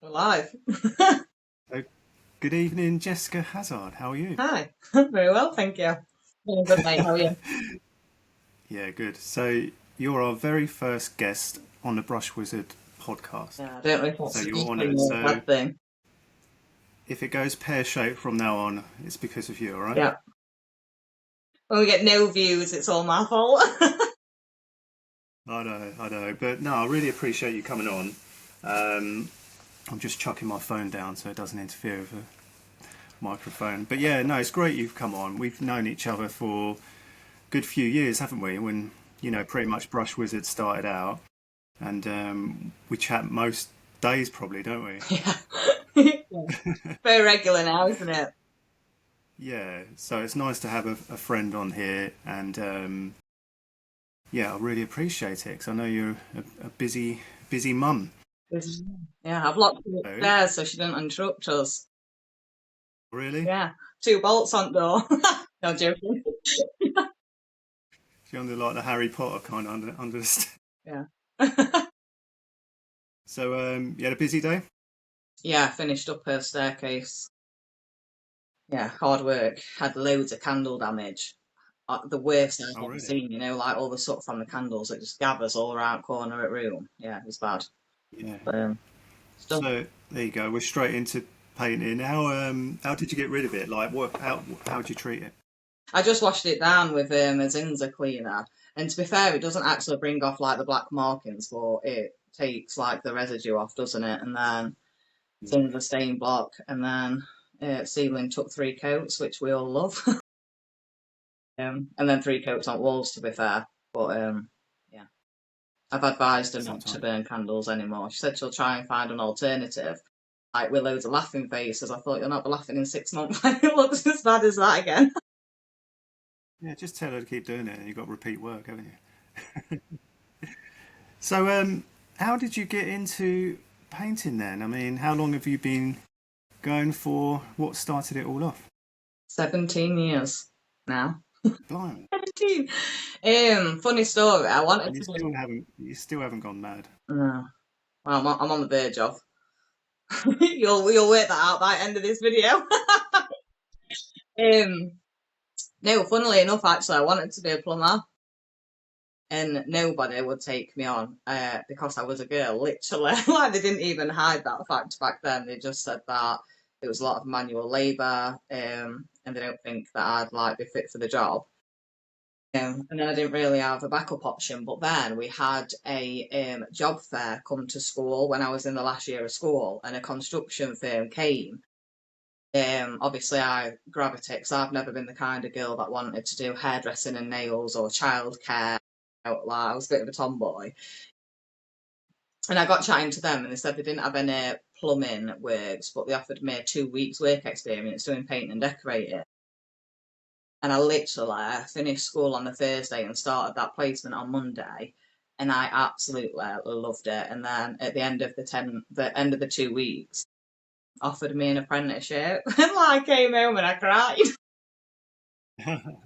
We're live. So, good evening, Jessica Hazard. How are you? Hi. Very well, thank you. Doing good, mate. How are you? Yeah, good. So, you're our very first guest on the Brush Wizard podcast. Yeah, I don't know if So, that's a you're good thing honoured. or a So, bad thing. if it goes pear shaped from now on, it's because of you, all right? Yeah. When we get no views, it's all my fault. I know. But no, I really appreciate you coming on. Um, I'm just chucking my phone down so it doesn't interfere with the microphone. But yeah, no, it's great you've come on. We've known each other for a good few years, haven't we? When, pretty much Brush Wizard started out. And we chat most days, probably, don't we? Yeah. Yeah. Very regular now, isn't it? Yeah, so it's nice to have a friend on here, and yeah, I really appreciate it because I know you're a busy mum. Yeah, I've locked her So, upstairs so she didn't interrupt us. really? Yeah. Two bolts on the door. No joking. She under like the Harry Potter kind of under the Yeah. So, you had a busy day? Yeah, finished up her staircase. Yeah, hard work. Had loads of candle damage. The worst I've Oh, ever really? seen, like all the soot from the candles that just gathers all around corner of room. Yeah, it was bad. Yeah. But still, So there you go. We're straight into painting. How did you get rid of it? Like, what? How did you treat it? I just washed it down with a Zinza cleaner. And to be fair, it doesn't actually bring off like the black markings, but it takes like the residue off, doesn't it? And then Yeah. Zinza stain block, and then sealing took 3 coats, which we all love. And then 3 coats on walls, to be fair. But yeah. I've advised her not to Sometimes. burn candles anymore. She said she'll try and find an alternative, like with loads of laughing faces. I thought you'll not be laughing in 6 months when it looks as bad as that again. Yeah, just tell her to keep doing it, and you've got repeat work, haven't you? So, how did you get into painting then? I mean, how long have you been going for? What started it all off? 17 years now. Blimey. 17. Funny story. I wanted And to do. you still haven't gone mad. No, well, I'm on the verge of. You'll work that out by the end of this video. um, no, funnily enough, actually, I wanted to be a plumber. And nobody would take me on because I was a girl, literally. Like they didn't even hide that fact back then. They just said that it was a lot of manual labour, and they don't think that I'd like be fit for the job. And then I didn't really have a backup option. But then we had a job fair come to school when I was in the last year of school, and a construction firm came. Obviously, I gravitate because I've never been the kind of girl that wanted to do hairdressing and nails or childcare. Like, I was a bit of a tomboy. And I got chatting to them, and they said they didn't have any plumbing works, but they offered me 2 weeks work experience doing painting and decorating. And I literally finished school on the Thursday and started that placement on Monday, and I absolutely loved it. And then at the end of the 2 weeks, offered me an apprenticeship, and like, I came home and I cried.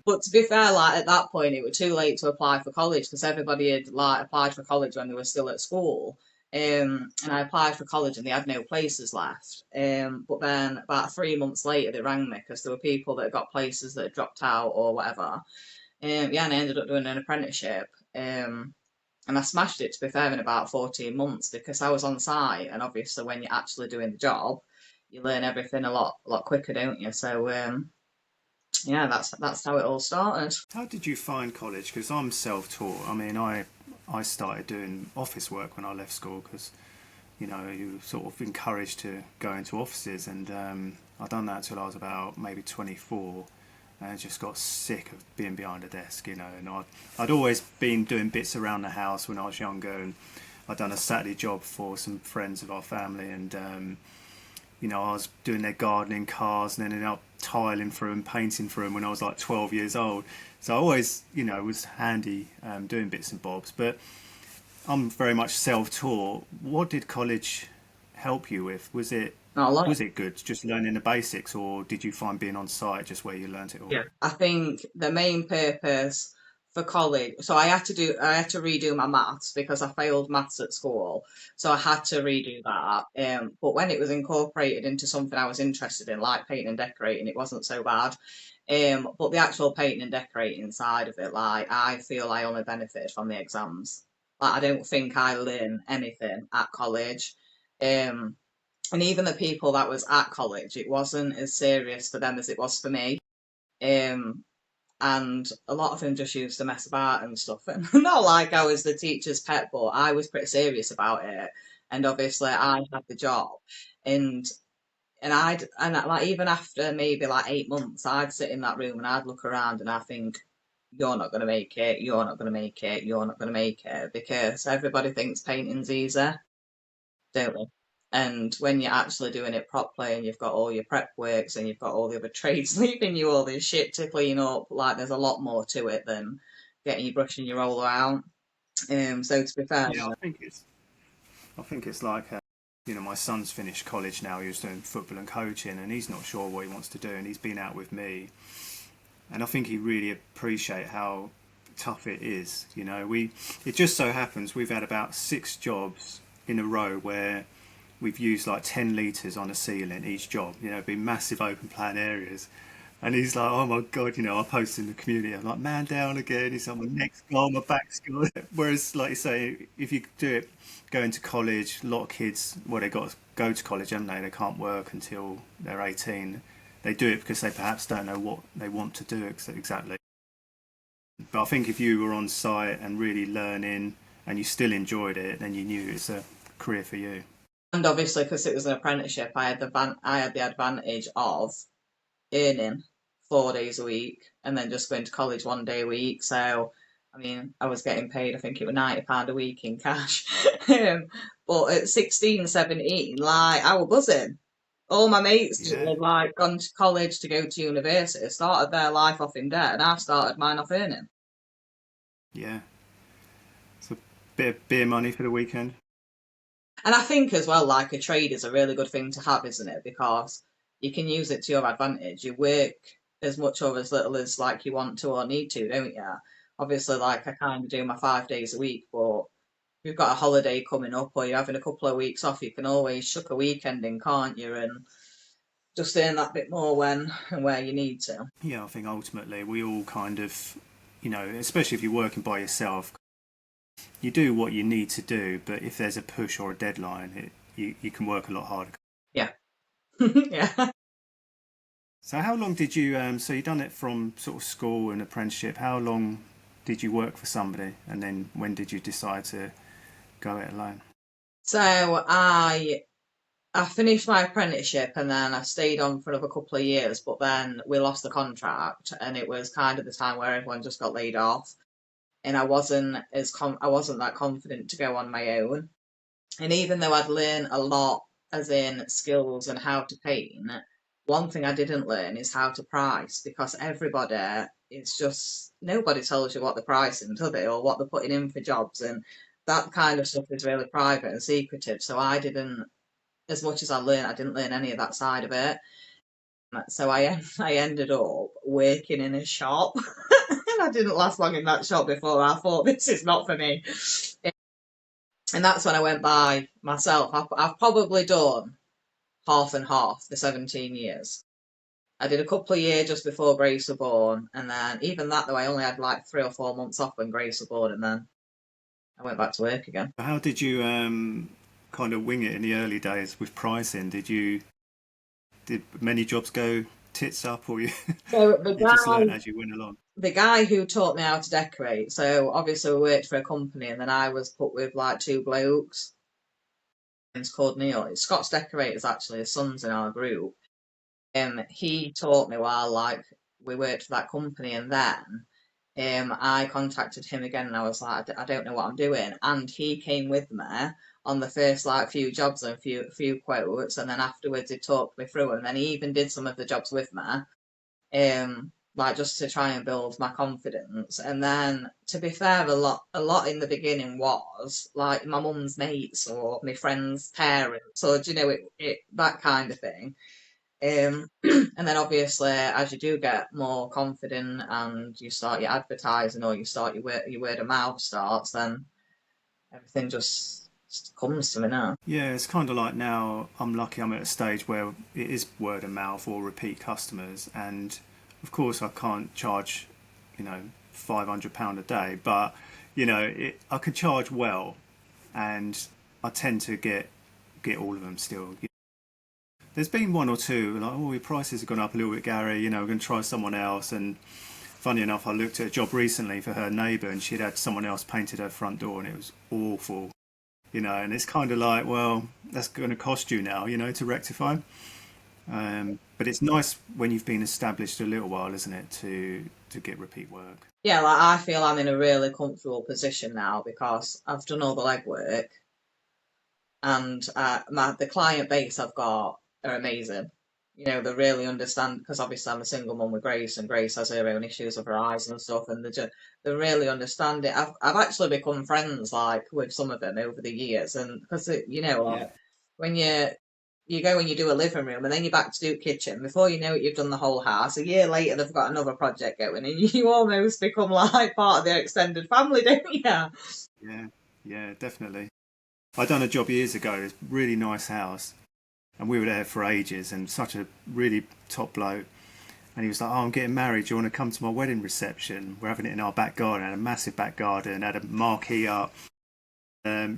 But to be fair, like at that point, it was too late to apply for college because everybody had like applied for college when they were still at school. And I applied for college and they had no places left. But then about 3 months later, they rang me because there were people that had got places that had dropped out or whatever. Yeah, and I ended up doing an apprenticeship. And I smashed it, to be fair, in about 14 months because I was on site. And obviously, when you're actually doing the job, you learn everything a lot quicker, don't you? So, yeah, that's how it all started. How did you find college? Because I'm self-taught. I mean, I started doing office work when I left school because you were sort of encouraged to go into offices, and I done that till I was about maybe 24, and I just got sick of being behind a desk, And I'd always been doing bits around the house when I was younger, and I'd done a Saturday job for some friends of our family, and I was doing their gardening cars and then ended up tiling for them, painting for them when I was like 12 years old. So I always, was handy doing bits and bobs. But I'm very much self-taught. What did college help you with? Not a lot. Was it good, just learning the basics, or did you find being on site just where you learnt it all? Yeah. I think the main purpose for college. So I had to redo my maths because I failed maths at school. So I had to redo that. But when it was incorporated into something I was interested in, like painting and decorating, it wasn't so bad. But the actual painting and decorating side of it, like I feel I only benefited from the exams. Like I don't think I learned anything at college. Um, and even the people that was at college, it wasn't as serious for them as it was for me. Um, and a lot of them just used to mess about and stuff. And not like I was the teacher's pet, but I was pretty serious about it. And obviously, I had the job, and like even after maybe like 8 months, I'd sit in that room and I'd look around and I think, you're not going to make it, you're not going to make it, you're not going to make it, because everybody thinks painting's easy, don't we? And when you're actually doing it properly and you've got all your prep works and you've got all the other trades leaving you all this shit to clean up, like there's a lot more to it than getting your brush and your roller out. So to be fair, Yeah, I think it's like, you know, my son's finished college now. He was doing football and coaching, and he's not sure what he wants to do, and he's been out with me, and I think he really appreciate how tough it is. You know, it just so happens we've had about 6 jobs in a row where we've used like 10 litres on a ceiling each job. You know, been massive open plan areas. And he's like, oh my God, you know, I post in the community, I'm like, man down again. He's on my neck's gone, my back's gone. Whereas, like you say, if you do it going to college, a lot of kids, well, they got to go to college, haven't they? They can't work until they're 18. They do it because they perhaps don't know what they want to do exactly. But I think if you were on site and really learning and you still enjoyed it, then you knew it's a career for you. and obviously because it was an apprenticeship, I had the advantage of earning 4 days a week and then just going to college 1 day a week. So, I mean, I was getting paid, I think it was £90 a week in cash. But at 16, 17, like, I was buzzing. All my mates Yeah, had like gone to college to go to university, started their life off in debt, and I started mine off earning. yeah. It's a bit of beer money for the weekend. And I think as well, like a trade is a really good thing to have, isn't it? Because you can use it to your advantage. You work as much or as little as like you want to or need to, don't you? Obviously, like I kind of do my 5 days a week, but if you've got a holiday coming up or you're having a couple of weeks off, you can always shuck a weekend in, can't you? And just earn that bit more when and where you need to. Yeah, I think ultimately we all kind of, you know, especially if you're working by yourself, you do what you need to do, but if there's a push or a deadline, you can work a lot harder. Yeah. Yeah. So how long did you, so you done it from sort of school and apprenticeship, how long did you work for somebody? And then when did you decide to go it alone? So I finished my apprenticeship and then I stayed on for another couple of years, but then we lost the contract and it was kind of the time where everyone just got laid off. And I wasn't that confident to go on my own. And even though I'd learned a lot, as in skills and how to paint, one thing I didn't learn is how to price because everybody is just nobody tells you what they're pricing, do they, or what they're putting in for jobs, and that kind of stuff is really private and secretive. So I didn't, as much as I learned, I didn't learn any of that side of it. So I ended up working in a shop, and I didn't last long in that shop before I thought this is not for me. And that's when I went by myself. I've probably done half and half the 17 years. I did a couple of years just before Grace was born, and then even that though I only had like 3 or 4 months off when Grace was born, and then I went back to work again. How did you kind of wing it in the early days with pricing? Did many jobs go tits up, or you So you just learned as you went along? the guy who taught me how to decorate, so obviously we worked for a company, and then I was put with like two blokes. It's called Neil. It's Scott's decorators actually. His son's in our group. He taught me while like we worked for that company, and then I contacted him again, and I was like, I don't know what I'm doing, and he came with me on the first like few jobs and few quotes, and then afterwards he talked me through, and then he even did some of the jobs with me, like just to try and build my confidence. And then, to be fair, a lot in the beginning was like my mum's mates or my friends' parents, or do you know it that kind of thing. And then obviously, as you do get more confident and you start your advertising or you start your word of mouth starts, then everything just comes to me now. Yeah, it's kind of like now I'm lucky I'm at a stage where it is word of mouth or repeat customers, and of course I can't charge, you know, £500 a day, but I can charge well, and I tend to get all of them still. There's been one or two like, oh, your prices have gone up a little bit, Gary. We're going to try someone else. And funny enough, I looked at a job recently for her neighbour, and she'd had someone else painted her front door, and it was awful. And it's kind of like, well, that's going to cost you now, to rectify. But it's nice when you've been established a little while, isn't it, to get repeat work. Yeah, like I feel I'm in a really comfortable position now because I've done all the legwork and the client base I've got are amazing. They really understand because obviously I'm a single mum with Grace, and Grace has her own issues with her eyes and stuff, and they really understand it. I've actually become friends like with some of them over the years, and because Yeah. like when you go and you do a living room and then you're back to do kitchen. Before you know it, you've done the whole house. A year later, they've got another project going, and you almost become like part of their extended family, don't you? Yeah, yeah, definitely. I done a job years ago. It's a really nice house, and we were there for ages. And such a really top bloke. And he was like, "Oh, I'm getting married. Do you want to come to my wedding reception? We're having it in our back garden. Had a massive back garden. Had a marquee up."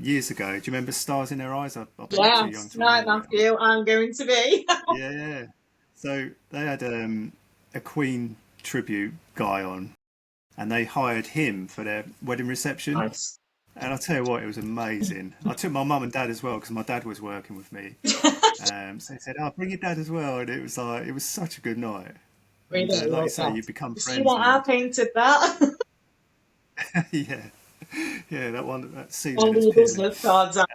Years ago, do you remember Stars in Their Eyes? I bet you're too young Yes, to right, remember it. Matthew. I'm going to be. Yeah, yeah. So they had a Queen tribute guy on, and they hired him for their wedding reception. Nice. And I'll tell you what, it was amazing. I took my mum and dad as well because my dad was working with me. So they said, "Oh, bring your dad as well," and it was such a good night. And Really like you love say, that. you become You see friends, what I and painted that? yeah, yeah, that ceiling All is the peeling. business cards out.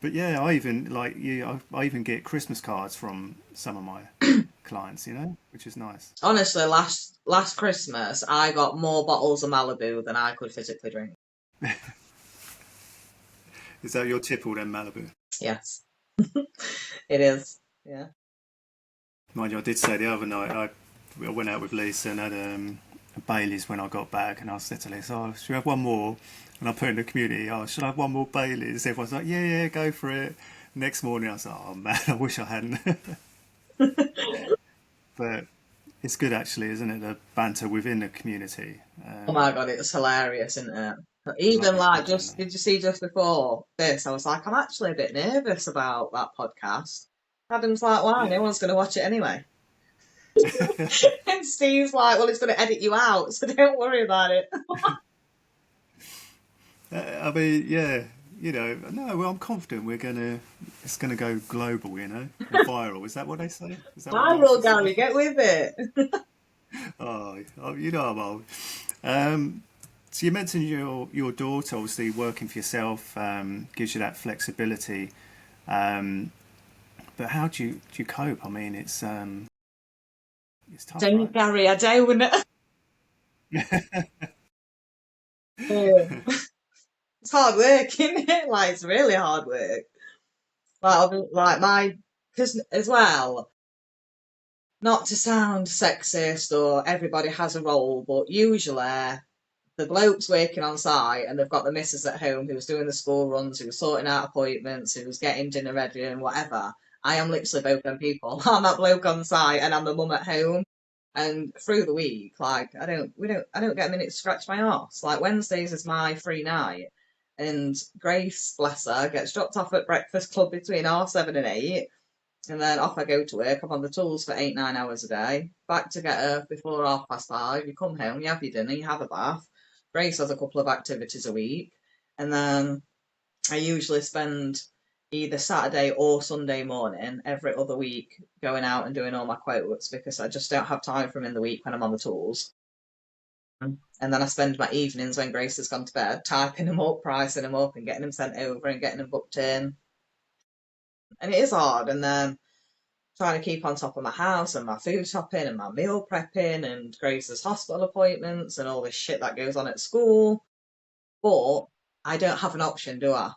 But yeah, I even like you. I even get Christmas cards from some of my clients, which is nice. Honestly, last Christmas, I got more bottles of Malibu than I could physically drink. Is that your tipple then, Malibu? Yes, it is. Yeah. Mind you, I did say the other night I went out with Lisa and had a Bailey's when I got back, and I said to Lisa, "Oh, should we have one more?" And I put in the community, "Oh, should I have one more Bailey's?" Everyone's like, "Yeah, yeah, go for it." Next morning, I was like, "Oh man, I wish I hadn't." But it's good actually, isn't it? The banter within the community. Oh my God, it's hilarious, isn't it? Love Even it, like just, definitely. did you see just before this? I was like, I'm actually a bit nervous about that podcast. Adam's like, why? Yeah. No one's going to watch it anyway. And Steve's like, well, it's going to edit you out, so don't worry about it. I mean, yeah, no, well, I'm confident it's gonna go global, or viral. Is that what they say? Is that what Viral, Martha said? Gary, get with it. I'm old. Um, so you mentioned your daughter, obviously working for yourself, gives you that flexibility. Um, but how do you cope? I mean, it's tough, Don't, right? Gary, I don't. It's hard work, isn't it? Like, it's really hard work. Like because as well, not to sound sexist or everybody has a role, but usually the bloke's working on site and they've got the missus at home who's doing the school runs, who's sorting out appointments, who's getting dinner ready and whatever. I am literally both them people. I'm that bloke on site and I'm the mum at home. And through the week, like I don't get a minute to scratch my arse. Like Wednesdays is my free night. And Grace, bless her, gets dropped off at breakfast club between 7:30 and 8. And then off I go to work. I'm on the tools for 8, 9 hours a day. Back to get her before 5:30. You come home, you have your dinner, you have a bath. Grace has a couple of activities a week. And then I usually spend either Saturday or Sunday morning every other week going out and doing all my quotes because I just don't have time for them in the week when I'm on the tools. And then I spend my evenings when Grace has gone to bed typing them up, pricing them up, and getting them sent over and getting them booked in. And it is hard. And then trying to keep on top of my house and my food shopping and my meal prepping and Grace's hospital appointments and all this shit that goes on at school. But I don't have an option, do I?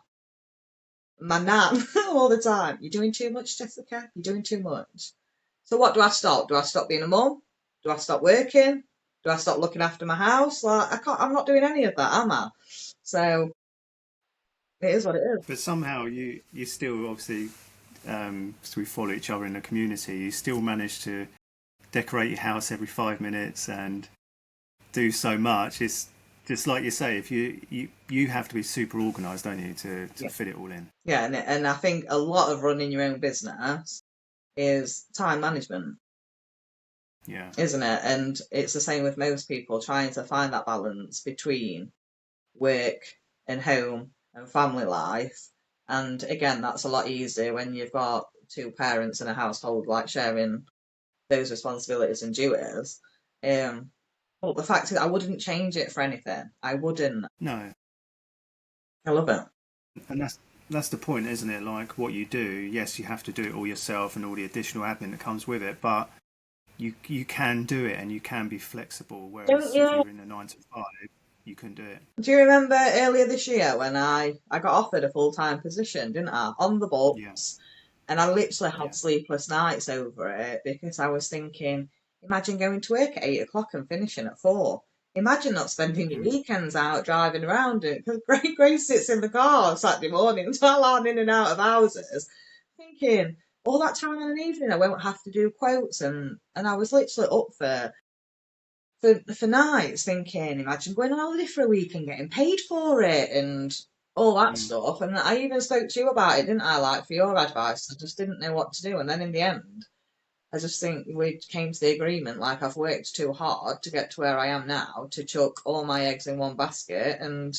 my nan all the time. You're doing too much, Jessica. You're doing too much. So what do I stop? Do I stop being a mum? Do I stop working? Do I stop looking after my house? Like I can't. I'm not doing any of that, am I? So it is what it is. But somehow you still obviously, so we follow each other in the community. You still manage to decorate your house every 5 minutes and do so much. It's just like you say, if you have to be super organised, don't you, to Yeah, fit it all in. yeah, and I think a lot of running your own business is time management, Yeah. isn't it? And it's the same with most people trying to find that balance between work and home and family life. And again, that's a lot easier when you've got two parents in a household, like sharing those responsibilities and duties. Um, but the fact is, I wouldn't change it for anything. I wouldn't. No, I love it. and that's the point, isn't it? Like what you do, yes, you have to do it all yourself and all the additional admin that comes with it, but you can do it and you can be flexible. Don't Whereas if you? you're in a 9 to 5, you couldn't do it. Do you remember earlier this year when I got offered a full-time position, didn't I, on the Yeah, books? And I literally had yeah, sleepless nights over it because I was thinking, imagine going to work at 8 o'clock and finishing at 4. Imagine not spending your mm, weekends out driving around it. Because Grace sits in the car Saturday mornings while I'm in and out of houses, thinking all that time in an evening I won't have to do quotes, and I was literally up for nights thinking, imagine going on holiday for a week and getting paid for it and all that mm. stuff. And I even spoke to you about it, didn't I? Like for your advice. I just didn't know what to do. And then in the end, I just think we came to the agreement like I've worked too hard to get to where I am now to chuck all my eggs in one basket and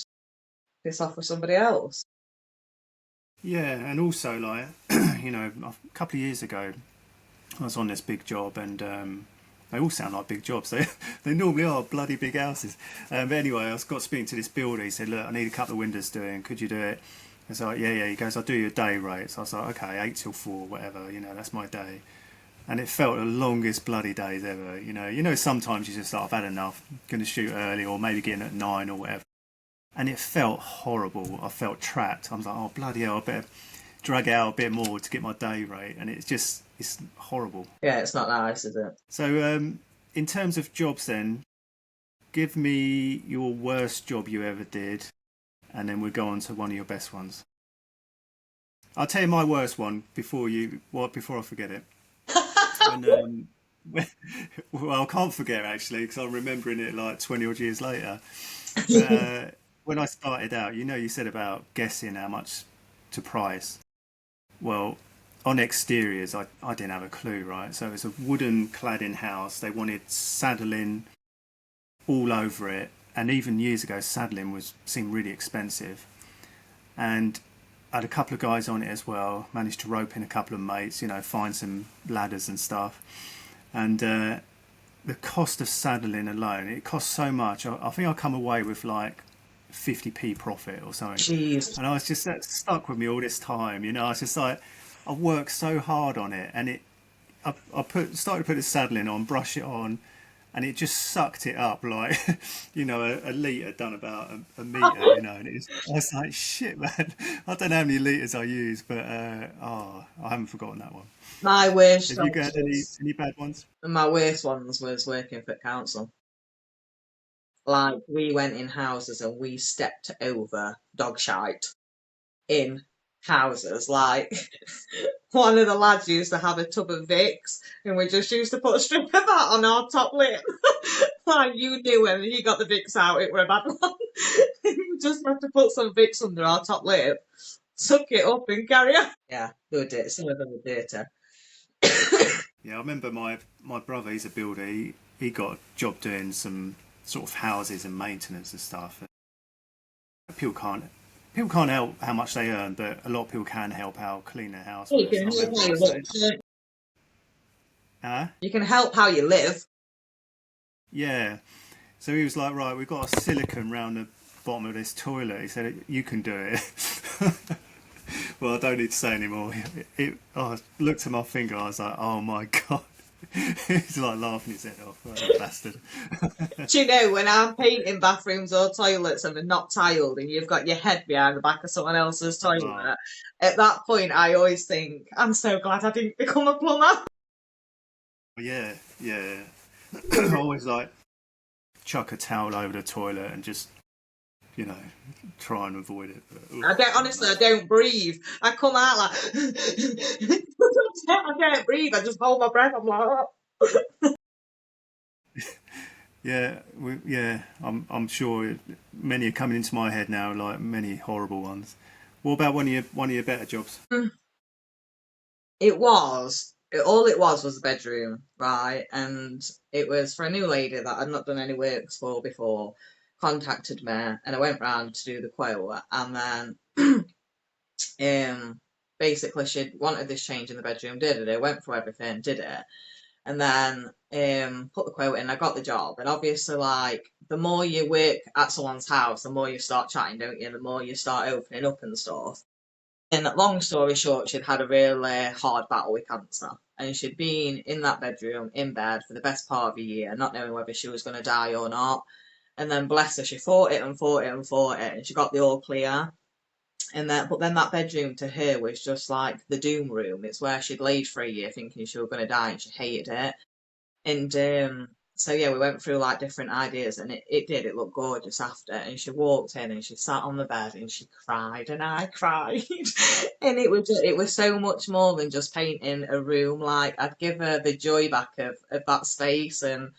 piss off with somebody else. Yeah, and also like a couple of years ago, I was on this big job, and they all sound like big jobs. They normally are bloody big houses. But anyway, I got speaking to this builder. He said, "Look, I need a couple of windows doing. Could you do it?" I was like, "Yeah, yeah." He goes, "I'll do your day rate." So I was like, "Okay, 8 till 4, whatever. That's my day." And it felt the longest bloody days ever. Sometimes you just like, I've had enough. I'm gonna shoot early, or maybe getting at 9 or whatever. And it felt horrible. I felt trapped. I was like, "Oh bloody hell! I better drag out a bit more to get my day rate." And it's horrible. Yeah, it's not nice, is it? So, in terms of jobs, then, give me your worst job you ever did, and then we'll go on to one of your best ones. I'll tell you my worst one before I forget it. When, well, I can't forget actually because I'm remembering it like 20 odd years later. But when I started out, you said about guessing how much to price. Well, on exteriors, I didn't have a clue, right? So it's a wooden cladding house. They wanted saddling all over it, and even years ago, saddling seemed really expensive. And I had a couple of guys on it as well. Managed to rope in a couple of mates, find some ladders and stuff. And the cost of saddling alone, it cost so much. I think I come away with like 50p profit or something. Jeez. And I was just that stuck with me all this time. I was just like, I worked so hard on it, and started to put the saddling on, brush it on, and it just sucked it up like a litre done about a metre, and I was like, shit, man. I don't know how many litres I use, but I haven't forgotten that one. My worst Have you got was any bad ones? my worst ones was working for council. Like we went in houses and we stepped over dog shite in houses. Like one of the lads used to have a tub of Vicks and we just used to put a strip of that on our top lip. Like you knew when he got the Vicks out it were a bad one. We just have to put some Vicks under our top lip, suck it up and carry on. Yeah, they were dirty. Some of them were dirty. Yeah, I remember my brother, he's a builder. He got a job doing some sort of houses and maintenance and stuff. People can't people can't help how much they earn, but a lot of people can help how clean their house You was. can And I help remember how him you live. saying, "Ah, You can help how you live. yeah." So he was like, "Right, we've got a silicone round the bottom of this toilet." He said, "You can do it." Well, I don't need to say anymore. I looked at my finger. I was like, "Oh my god." He's like laughing his head off. Oh, bastard. Do you know when I'm painting bathrooms or toilets and they're not tiled and you've got your head behind the back of someone else's Oh, toilet, at that point I always think, I'm so glad I didn't become a plumber. yeah, yeah. I always like chuck a towel over the toilet and just, you know, try and avoid it. But, I don't, honestly, I don't breathe. I come out like, I can't breathe. I just hold my breath. I'm like, oh. yeah, yeah. I'm sure many are coming into my head now, like many horrible ones. What about one of your better jobs? It was. All it was a bedroom, right? And it was for a new lady that I'd not done any works for before. Contacted me, and I went round to do the quote, and then basically she wanted this change in the bedroom. Did it? I went through everything, did it, and then put the quote in. I got the job, and obviously, like the more you work at someone's house, the more you start chatting, don't you? The more you start opening up and stuff. And long story short, she'd had a really hard battle with cancer. And she'd been in that bedroom, in bed, for the best part of a year, not knowing whether she was going to die or not. And then, bless her, she fought it and fought it and fought it, and she got the all clear. But then that bedroom to her was just like the doom room. It's where she'd laid for a year thinking she was going to die, and she hated it. And so yeah, we went through like different ideas, and it did. It looked gorgeous after. And she walked in and she sat on the bed and she cried, and I cried. And it was so much more than just painting a room. Like I'd give her the joy back of that space, and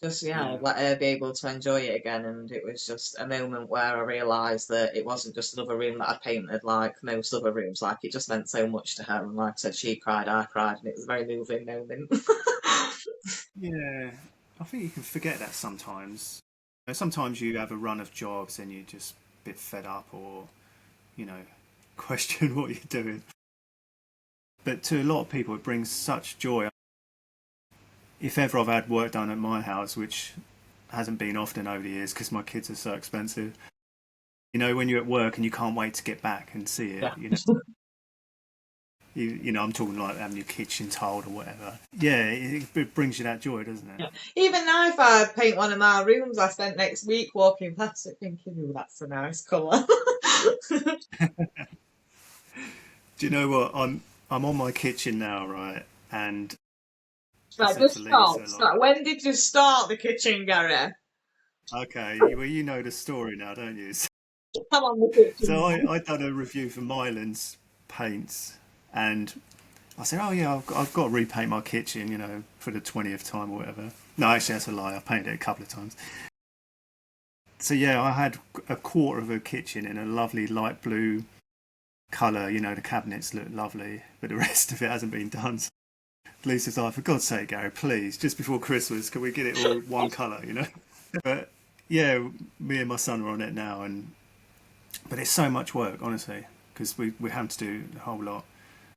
just yeah, Yeah, let her be able to enjoy it again. And it was just a moment where I realised that it wasn't just another room that I'd painted like most other rooms. Like it just meant so much to her. And like I said, she cried, I cried, and it was a very moving moment. yeah. I think you can forget that sometimes. Sometimes you have a run of jobs and you're just a bit fed up, or you know, question what you're doing. But to a lot of people, it brings such joy. If ever I've had work done at my house, which hasn't been often over the years because my kids are so expensive, when you're at work and you can't wait to get back and see it, Yeah. I'm talking like having your kitchen tiled or whatever. Yeah, it brings you that joy, doesn't it? Yeah. Even now, if I paint one of my rooms, I spent next week walking past it thinking, "Ooh, that's a nice colour." Do you know what? I'm on my kitchen now, right? And I Right, said just to stop. Lisa, Start. When did you start the kitchen, Gary? okay, well, you know the story now, don't you? I'm on the kitchen So now. I done a review for Mylands Paints, and I said, oh yeah, I've got to repaint my kitchen, for the 20th time or whatever. No, actually, that's a lie. I painted it a couple of times. So yeah, I had a quarter of a kitchen in a lovely light blue colour. The cabinets look lovely, but the rest of it hasn't been done. So Lisa's like, for God's sake, Gary, please, just before Christmas, can we get it all one colour? But yeah, me and my son are on it now, but it's so much work, honestly, because we have to do a whole lot.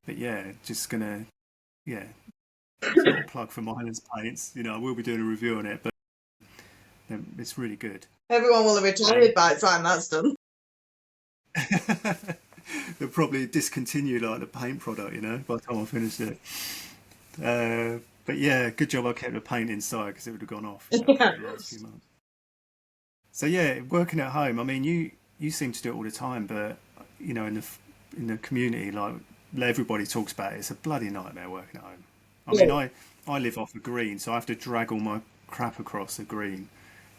But yeah, just gonna yeah, little plug for Mylands Paints. I will be doing a review on it, but it's really good. Everyone will have retired And by the time that's done. they'll probably discontinue like the paint product, by the time I finish it. But yeah, good job I kept the paint inside because it would have gone off, Yeah. for the last few months. So yeah, working at home. I mean, you seem to do it all the time, but in the community, like everybody talks about it. It's a bloody nightmare working at home. I Yeah. mean, I live off a green, so I have to drag all my crap across the green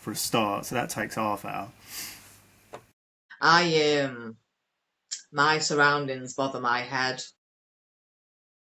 for a start. So that takes half hour. My surroundings bother my head.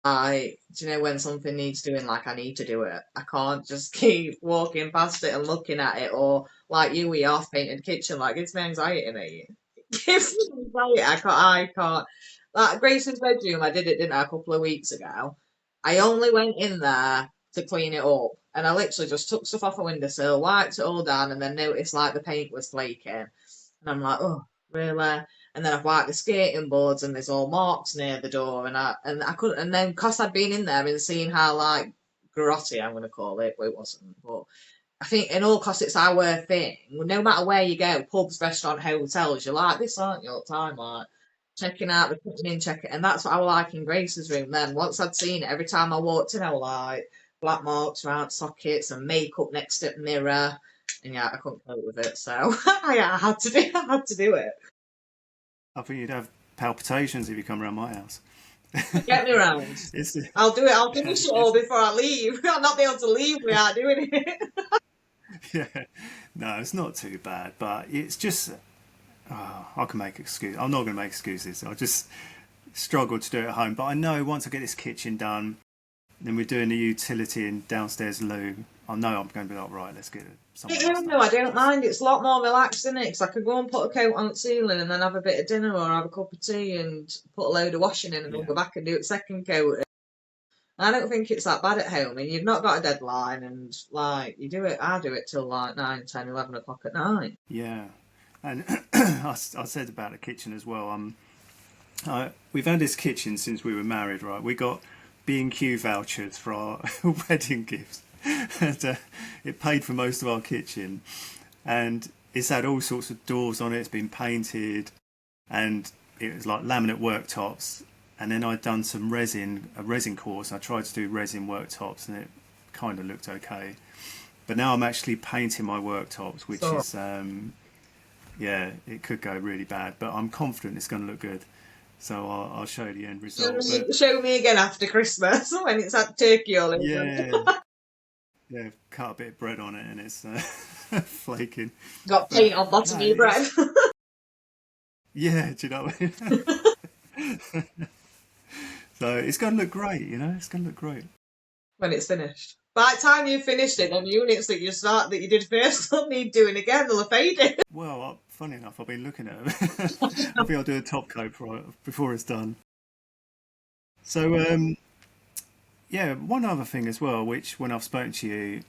Do you know when something needs doing, like I need to do it. I can't just keep walking past it and looking at it, or like you with your half-painted kitchen, like it's me anxiety, mate. It gives me anxiety. I can't. Like Grace's bedroom, I did it, didn't I, a couple of weeks ago. I only went in there to clean it up, and I literally just took stuff off a windowsill, wiped it all down, and then noticed like the paint was flaking. And I'm like, oh, really? And then I've wiped the skating boards and there's all marks near the door and I couldn't, and then because I'd been in there and seen how like grotty I'm gonna call it, well, it wasn't, but I think in all cause it's our thing, no matter where you go, pubs, restaurant, hotels, you're like this, aren't you, all the time, like checking out the kitchen, checking, and that's what I was like in Grace's room then. Once I'd seen it, every time I walked in I was like, black marks around sockets and makeup next to the mirror. And yeah, I couldn't cope with it, so I had to do it. I think you'd have palpitations if you come around my house. Get me round. It's I'll do it. I'll yeah, finish it all before I leave. I'll not be able to leave without doing it. yeah. No, it's not too bad, but it's just I can make excuses. I'm not going to make excuses. I just struggle to do it at home. But I know once I get this kitchen done, then we're doing the utility in downstairs loo. I know I'm going to be like, right, let's get someone else No, done. I don't mind. It's a lot more relaxed, isn't it? Because I could go and put a coat on the ceiling and then have a bit of dinner or have a cup of tea and put a load of washing in and then Yeah, go back and do it second coat. I don't think it's that bad at home, and you've not got a deadline, and like you do it, I do it till like 9, 10, 11 o'clock at night. yeah. And I said about the kitchen as well. We've had this kitchen since we were married, right? We got B&Q vouchers for our wedding gifts, and it paid for most of our kitchen. And it's had all sorts of doors on it. It's been painted, and it was like laminate worktops. And then I'd done some a resin course. I tried to do resin worktops, and it kind of looked okay. But now I'm actually painting my worktops, which So is yeah, it could go really bad. But I'm confident it's going to look good. So I'll show you the end result. But show me again after Christmas when it's had turkey all over. yeah, yeah, cut a bit of bread on it, and it's flaking. Got But paint on bottom no, of your bread. yeah, do you know what I mean? So it's going to look great, you know. It's going to look great. When it's finished. By the time you've finished it, then units that you did first don't need doing again. They'll have faded. Well, funny enough, I've been looking at it. I think I'll do a top coat before it's done. So yeah, one other thing as well, which when I've spoken to you,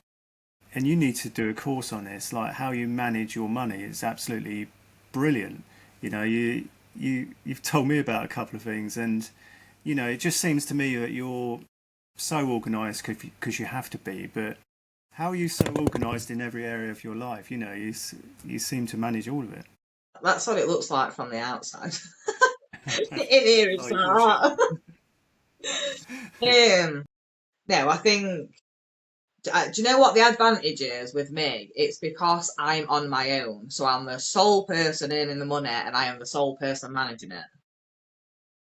and you need to do a course on this, like how you manage your money, is absolutely brilliant. You know, you've told me about a couple of things, and you know, it just seems to me that you're so organised because you have to be. But how are you so organised in every area of your life? You know, you seem to manage all of it. That's what it looks like from the outside. In here, Oh, it's you like bullshit. that. No, I think. Do you know what the advantage is with me? It's because I'm on my own, so I'm the sole person earning the money, and I am the sole person managing it.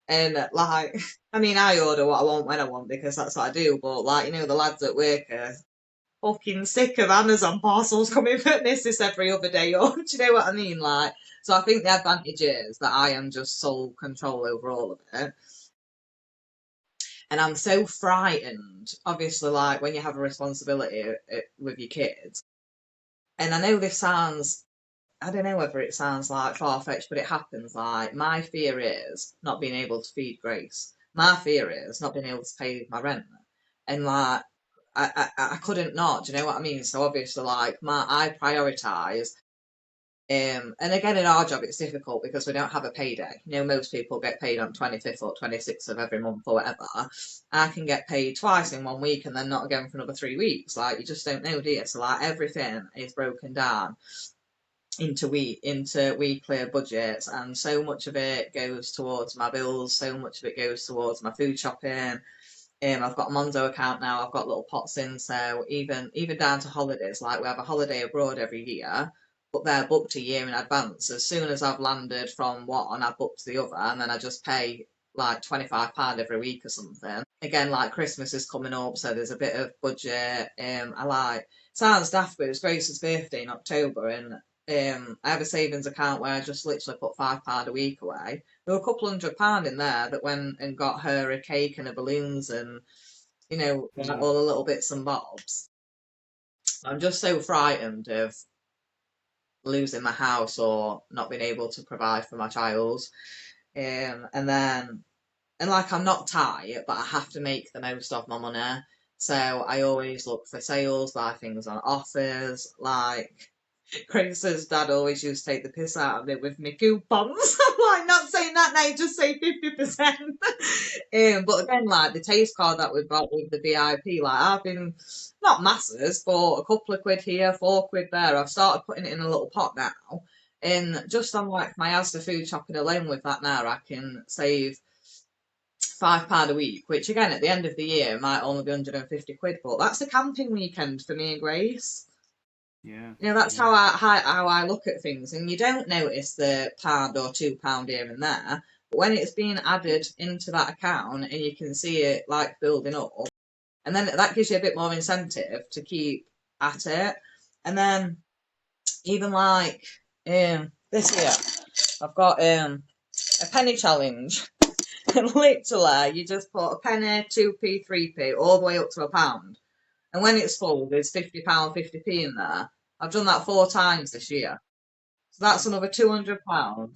And like, I mean, I order what I want when I want because that's what I do. But like, the lads at work are fucking sick of Amazon parcels coming for this every other day. Or do you know what I mean? Like, so I think the advantage is that I am just sole control over all of it. And I'm so frightened, obviously, like when you have a responsibility with your kids. And I know this sounds, I don't know whether it sounds like far fetched, but it happens. Like, my fear is not being able to feed Grace. My fear is not being able to pay my rent. And like, I couldn't not, do you know what I mean? So obviously, like, I prioritise. And again, in our job, it's difficult because we don't have a payday. Most people get paid on 25th or 26th of every month or whatever. I can get paid twice in 1 week and then not again for another 3 weeks. Like, you just don't know, do you? So, like, everything is broken down into weekly budgets, and so much of it goes towards my bills, so much of it goes towards my food shopping. I've got a Monzo account now. I've got little pots in, so even down to holidays. Like, we have a holiday abroad every year, but they're booked a year in advance. As soon as I've landed from one, I booked the other, and then I just pay like £25 every week or something. Again, like Christmas is coming up, so there's a bit of budget. I like, sounds daft, but it's Grace's birthday in October, and I have a savings account where I just literally put £5 a week away. There were a couple £100 in there that went and got her a cake and a balloons and like Mm. all the little bits and bobs. I'm just so frightened of losing my house or not being able to provide for my child. And like, I'm not tight, but I have to make the most of my money. So I always look for sales, buy things on offers. Like, Grace's dad always used to take the piss out of it with me coupons. I'm like, not saying that now, just say 50%. But again, like the taste card that we've got with the VIP, like I've been, not masses, but a couple of quid here, 4 quid there. I've started putting it in a little pot now. And just on like my Asda food shopping alone with that now, I can save £5 a week, which again at the end of the year might only be 150 quid, but that's a camping weekend for me and Grace. Yeah. That's Yeah. how I look at things, and you don't notice the pound or £2 here and there, but when it's being added into that account and you can see it like building up, and then that gives you a bit more incentive to keep at it. And then even like this year, I've got a penny challenge. And literally, you just put a penny, 2p, 3p, all the way up to £1. And when it's full, there's £50, 50p in there. I've done that 4 times this year. So that's another £200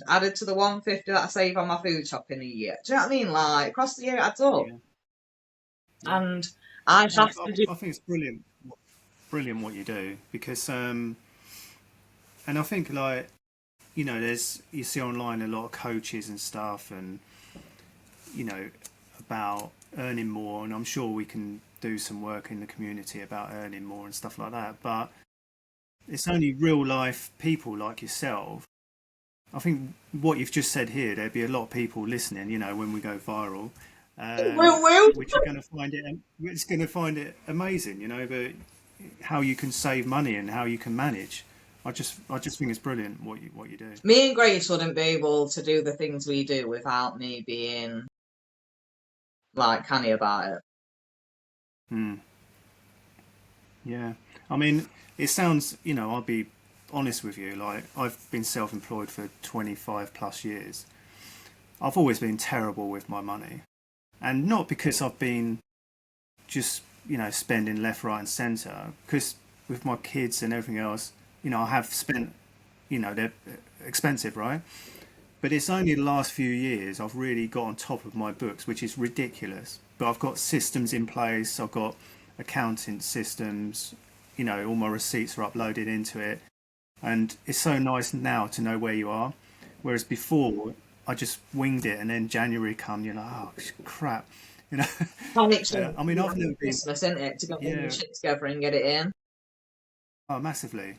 added to the 150 that I save on my food shopping a year. Do you know what I mean? Like, across the year, it adds up. Yeah. Yeah. And I have No, to do. I think it's brilliant, brilliant what you do because, and I think like there's you see online a lot of coaches and stuff, and about earning more, and I'm sure we can do some work in the community about earning more and stuff like that. But it's only real life people like yourself. I think what you've just said here, there'd be a lot of people listening. When we go viral, Woo. which are going to find it, which going to find it amazing. But how you can save money and how you can manage. I just think it's brilliant what you do. Me and Grace wouldn't be able to do the things we do without me being like canny about it. Hmm. Yeah, I mean, it sounds. I'll be honest with you. Like I've been self-employed for 25 plus years. I've always been terrible with my money, and not because I've been just spending left, right, and centre. Because with my kids and everything else, I have spent. They're expensive, right? But it's only the last few years I've really got on top of my books, which is ridiculous. But I've got systems in place. I've got accounting systems. All my receipts are uploaded into it, and it's so nice now to know where you are. Whereas before, I just winged it, and then January come, you're like, oh crap, you know. Panic sure I mean, I've never been, Christmas, isn't it? To get all the yeah, shit together and get it in. oh, massively.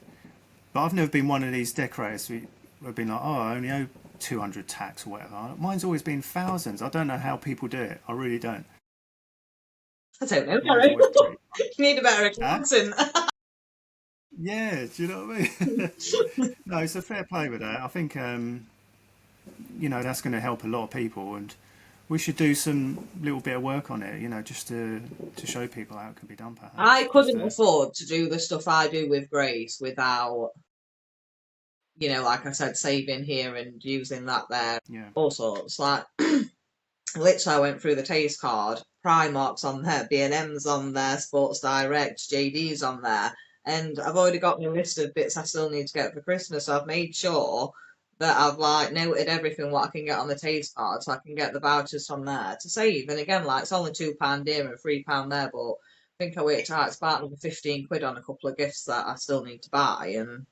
But I've never been one of these decorators who've been like, oh, I only owe 200 tax or whatever. Mine's always been thousands. I don't know how people do it. I really don't. I don't know, Mine's Gary. always pretty. You need a better Huh? accountant. Yeah, do you know what I mean? No, it's a fair play with that. I think that's going to help a lot of people, and we should do some little bit of work on it. Just to show people how it can be done, I perhaps. Just couldn't afford to do the stuff I do with Grace without, like I said, saving here and using that there, yeah, all sorts. Like, literally, I went through the taste card. Primark's on there, B&M's on there, Sports Direct, JD's on there, and I've already got my list of bits I still need to get for Christmas. So I've made sure that I've like noted everything what I can get on the taste card, so I can get the vouchers from there to save. And again, like it's only £2 here and £3 there, but I think I worked out it's about another 15 quid on a couple of gifts that I still need to buy, and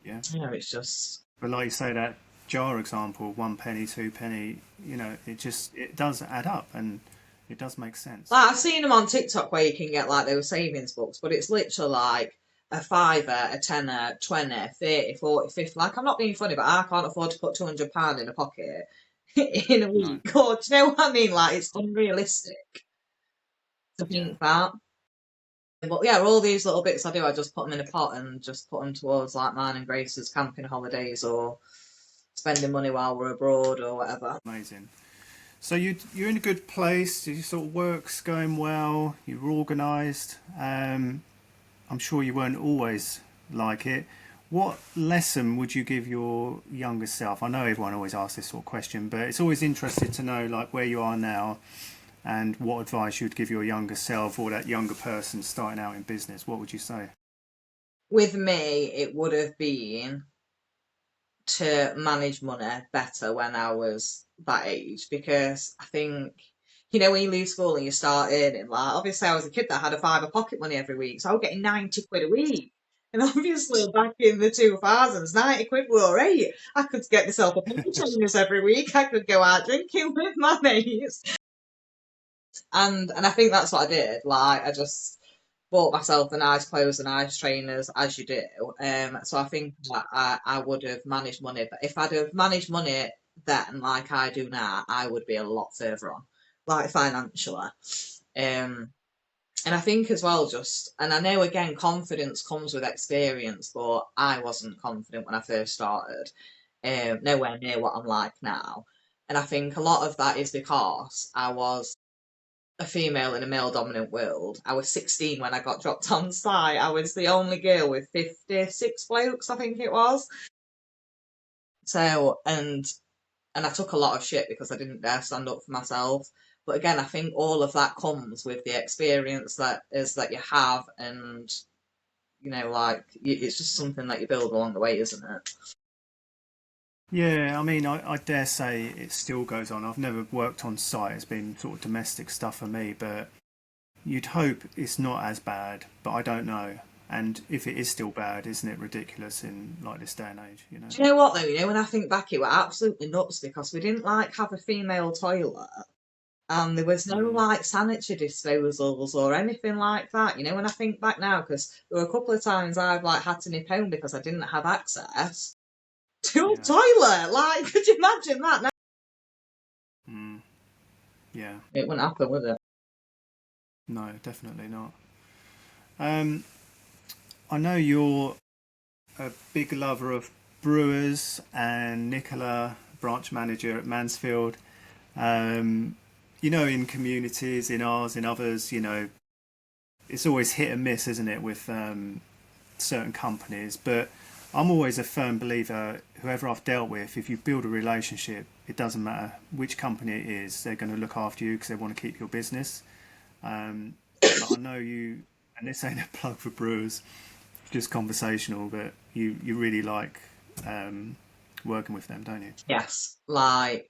yeah. it's just. But like you say, that jar example, 1 penny, 2 penny, it does add up, and it does make sense. Like I've seen them on TikTok where you can get like those savings books, but it's literally like a fiver, a tenner, 20, 30, 40, 50. Like I'm not being funny, but I can't afford to put £200 in a pocket in a No, week. Or do you know what I mean? Like it's unrealistic to yeah, think that. But yeah, all these little bits I do, I just put them in a pot and just put them towards like mine and Grace's camping holidays or spending money while we're abroad or whatever. amazing. So you're in a good place. Your sort of work's going well. You're organised. I'm sure you weren't always like it. What lesson would you give your younger self? I know everyone always asks this sort of question, but it's always interesting to know like where you are now and what advice you'd give your younger self or that younger person starting out in business. What would you say? With me, it would have been to manage money better when I was that age, because I think when you leave school and you start earning, like obviously I was a kid that had a fiver pocket money every week, so I was getting 90 quid a week. And obviously back in the 2000s, 90 quid were alright. I could get myself a pair of trainers every week. I could go out drinking with my mates. And I think that's what I did. Like I just bought myself the nice clothes and nice trainers as you do. So I think that I would have managed money. But if I'd have managed money then like I do now, I would be a lot further on. like financially. Um, and I think as well, just, and I know again, confidence comes with experience, but I wasn't confident when I first started, nowhere near what I'm like now. And I think a lot of that is because I was a female in a male dominant world. I was 16 when I got dropped on site. I was the only girl with 56 blokes, I think it was. So, and I took a lot of shit because I didn't dare stand up for myself. But again, I think all of that comes with the experience that you have, and like it's just something that you build along the way, isn't it? Yeah, I mean, I dare say it still goes on. I've never worked on site. It's been sort of domestic stuff for me, but you'd hope it's not as bad, but I don't know. And if it is still bad, isn't it ridiculous in like this day and age, you know? Do you know what though? When I think back, it were absolutely nuts because we didn't like have a female toilet. And there was no Mm, like sanitary disposals or anything like that. When I think back now, because there were a couple of times I've like had to nip home because I didn't have access to a yeah. toilet. Like, could you imagine that? No, Mm, yeah. it wouldn't happen, would it? No, definitely not. Um, I know you're a big lover of brewers and Nicola, branch manager at Mansfield. Um, in communities, in ours, in others, it's always hit and miss, isn't it, with certain companies. But I'm always a firm believer, whoever I've dealt with, if you build a relationship, it doesn't matter which company it is, they're going to look after you because they want to keep your business. Um, but I know you, and this ain't a plug for brewers, just conversational, but you really like um, working with them, don't you? Yes. Like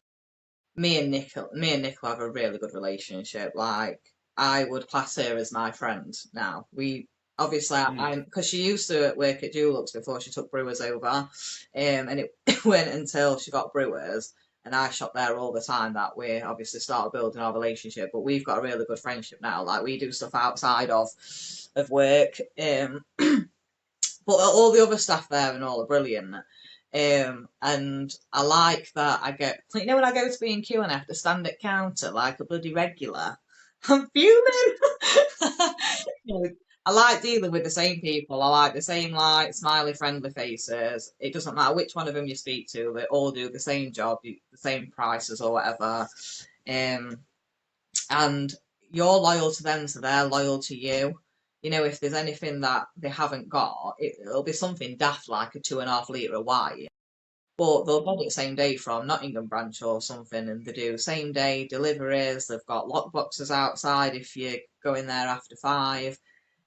me and Nicola have a really good relationship. Like I would class her as my friend now. We obviously Mm. I'm because she used to work at Dulux before she took Brewers over, and it went until she got Brewers. And I shop there all the time that we obviously started building our relationship, but we've got a really good friendship now. Like we do stuff outside of work, but all the other staff there and all are brilliant. And I like that I get, when I go to B&Q and I have to stand at counter like a bloody regular, I'm fuming. You know, I like dealing with the same people. I like the same like smiley, friendly faces. It doesn't matter which one of them you speak to; they all do the same job, the same prices or whatever. Um, and you're loyal to them, so they're loyal to you. If there's anything that they haven't got, it'll be something daft like a 2.5 litre of wine. But they'll get it same day from Nottingham branch or something, and they do same day deliveries. They've got lock boxes outside if you go in there after 5.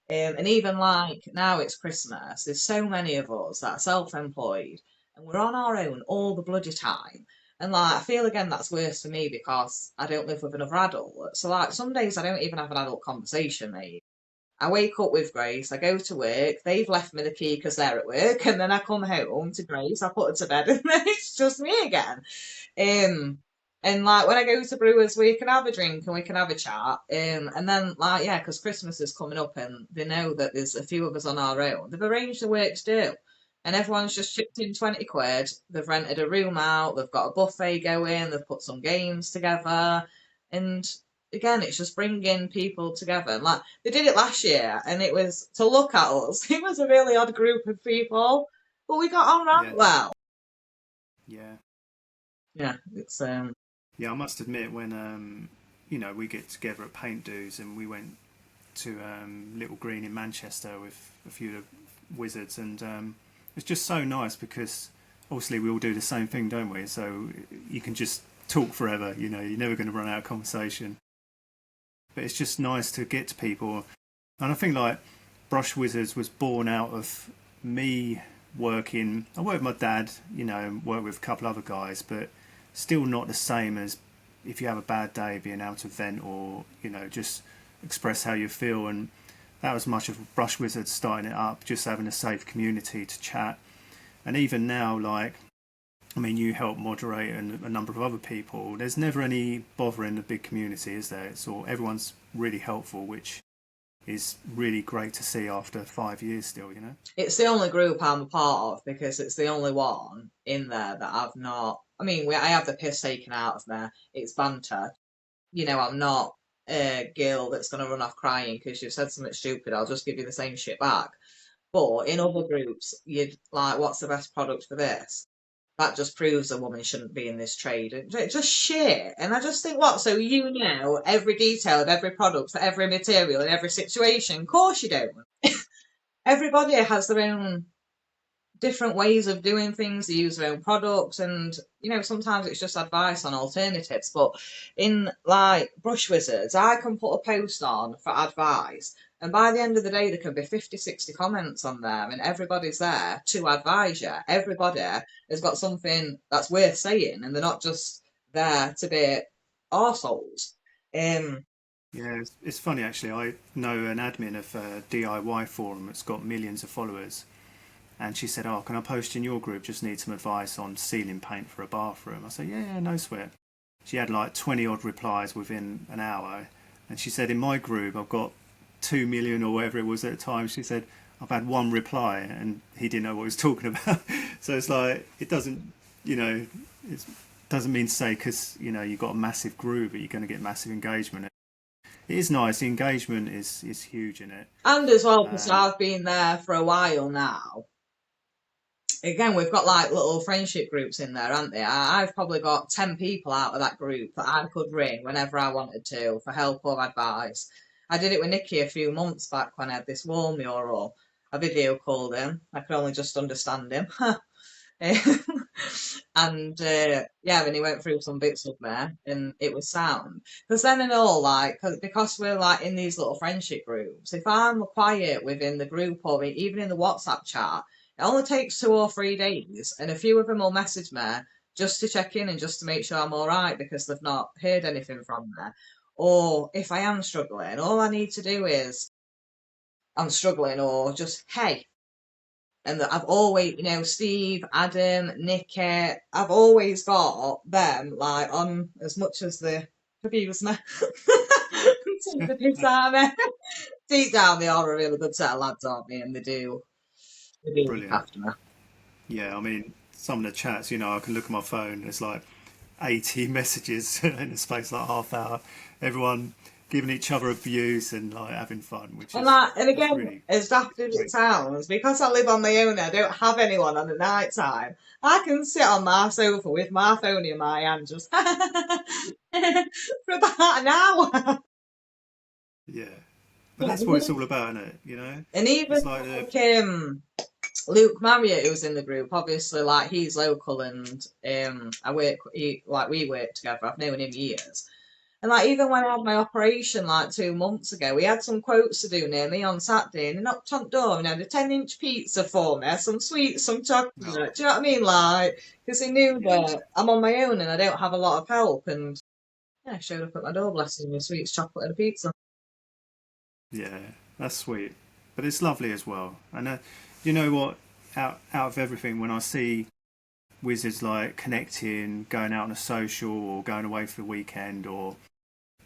And even like now it's Christmas, there's so many of us that are self-employed and we're on our own all the bloody time. And like I feel again that's worse for me because I don't live with another adult. So like some days I don't even have an adult conversation, mate. I wake up with Grace, I go to work, they've left me the key because they're at work, and then I come home to Grace, I put her to bed, and then it's just me again. Um, and like when I go to Brewers, we can have a drink and we can have a chat. And then like yeah, because Christmas is coming up and they know that there's a few of us on our own. They've arranged the work to do, and everyone's just chipped in 20 quid. They've rented a room out. They've got a buffet going. They've put some games together, and again, it's just bringing people together. And like they did it last year, and it was to look at us. It was a really odd group of people, but we got on right Yeah, well. yeah, Yeah, it's yeah. I must admit, when we get together at paint dues, and we went to Little Green in Manchester with a few of the wizards, and it's just so nice because obviously we all do the same thing, don't we? So you can just talk forever. You're never going to run out of conversation. But it's just nice to get to people, and I think like Brush Wizards was born out of me working. I work with my dad, and work with a couple other guys, but still not the same as if you have a bad day, being able to vent or just express how you feel. And that was much of Brush Wizards starting it up, just having a safe community to chat. And even now, like, I mean, you help moderate and a number of other people. There's never any bother in the big community, is there? It's all everyone's really helpful, which is really great to see after 5 years still. it's the only group I'm a part of because it's the only one in there that I've not. I mean, I have the piss taken out of me. It's banter. I'm not a girl that's going to run off crying because you've said something stupid. I'll just give you the same shit back. But in other groups, you'd like, what's the best product for this? That just proves a woman shouldn't be in this trade. It's just shit. And I just think, what? So you know every detail of every product for every material in every situation? Of course you don't. Everybody has their own different ways of doing things. They use their own products, and sometimes it's just advice on alternatives. But in like Brush Wizards, I can put a post on for advice, and by the end of the day there can be 50, 60 comments on there, and everybody's there to advise you. Everybody has got something that's worth saying, and they're not just there to be arseholes. um Yeah, it's funny actually. I know an admin of a DIY forum that's got millions of followers, and she said, "Oh, can I post in your group? Just need some advice on ceiling paint for a bathroom." I said, "Yeah, no sweat." She had like 20 odd replies within an hour, and she said, "In my group, I've got 2 million or whatever it was at the time." She said, "I've had one reply, and he didn't know what he was talking about." So it's like it doesn't, it doesn't mean to say because you've got a massive group that you're going to get massive engagement. It is nice. The engagement is huge in it. and as well, because Um, I've been there for a while now, again, we've got like little friendship groups in there, aren't there? I've probably got 10 people out of that group that I could ring whenever I wanted to for help or advice. I did it with Nicky a few months back when I had this wall mural. I video called him. I could only just understand him. And yeah, and he went through some bits with me, and it was sound. Because then and all, like, because we're like in these little friendship groups, if I'm quiet within the group or even in the WhatsApp chat, it only takes 2 or 3 days, and a few of them will message me just to check in and just to make sure I'm all right because they've not heard anything from me. Or if I am struggling, all I need to do is I'm struggling, or just hey. And that I've always, Steve, Adam, Nikki, I've always got them like on as much as they abuse me. Take the piss out of me. Deep down, they are a really good set of lads, aren't they? And they do look Brilliant. after me. Yeah, I mean, some of the chats, I can look at my phone. There's like 80 messages in a space like half hour. Everyone giving each other abuse and like having fun, which And is like, and it's again, really as daft as it great. sounds, because I live on my own, I don't have anyone on the night time. I can sit on my sofa with my phone in my hand, just for about an hour. Yeah, but that's what it's all about, isn't it? And even It's like the like Luke Marriott, who's in the group, obviously, like he's local, and we work together. I've known him years, and like even when I had my operation like 2 months ago, we had some quotes to do near me on Saturday, and he knocked on the door and had a 10-inch pizza for me, some sweets, some chocolate. Do no, you know what I mean? Like, because he knew that I'm on my own and I don't have a lot of help, and yeah, showed up at my door, blessed him with sweets, chocolate, and a pizza. yeah, that's sweet, but it's lovely as well. And you know what? Out of everything, when I see wizards like connecting, going out on a social, or going away for the weekend, or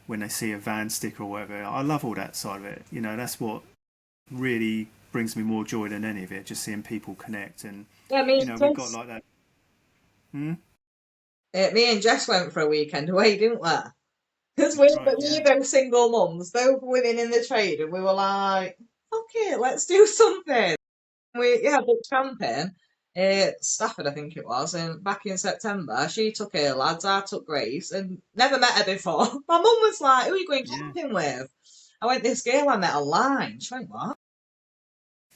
when they see a van sticker or whatever, I love all that side of it. That's what really brings me more joy than any of it. Just seeing people connect, and Yeah, we've got like that. Hmm? Me and Jess went for a weekend away, didn't we? Because That's but right. we Yeah. both single mums, both women in the trade, and we were like, okay, let's do something. We booked camping at Stafford, I think it was, and back in September. She took her lads, I took Grace, and never met her before. My mum was like, who are you going Yeah. camping with? I went, this girl I met online. She went, what?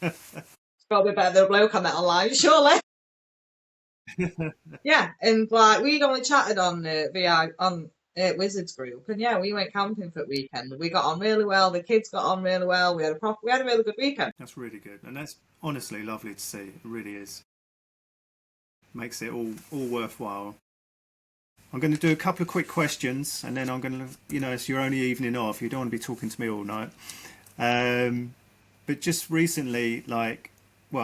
It's probably better than a bloke I met online, surely. Yeah, and like we'd only chatted on VI on Wizards group, and yeah, we went camping for the weekend. We got on really well. The kids got on really well. We had a really good weekend. That's really good, and that's honestly lovely to see. It really is. Makes it all worthwhile. I'm going to do a couple of quick questions, and then I'm going to, it's your only evening off. You don't want to be talking to me all night. Um, but just recently, I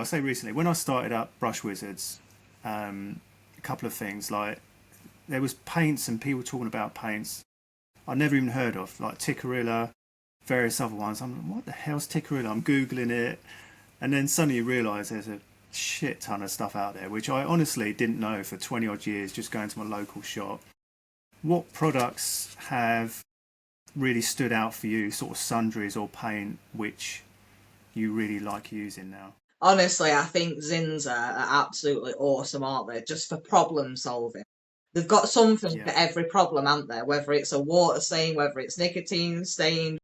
say recently, when I started up Brush Wizards, a couple of things like there was paints and people talking about paints I never even heard of, like Tickerilla, various other ones. I'm like, what the hell's Tickerilla? I'm googling it, and then suddenly you realise there's a shit ton of stuff out there, which I honestly didn't know for 20 odd years, just going to my local shop. What products have really stood out for you, sort of sundries or paint, which you really like using now? Honestly, I think Zinza are absolutely awesome, aren't they? Just for problem solving. They've got something for Yeah, every problem, aren't there? Whether it's a water stain, whether it's nicotine stain,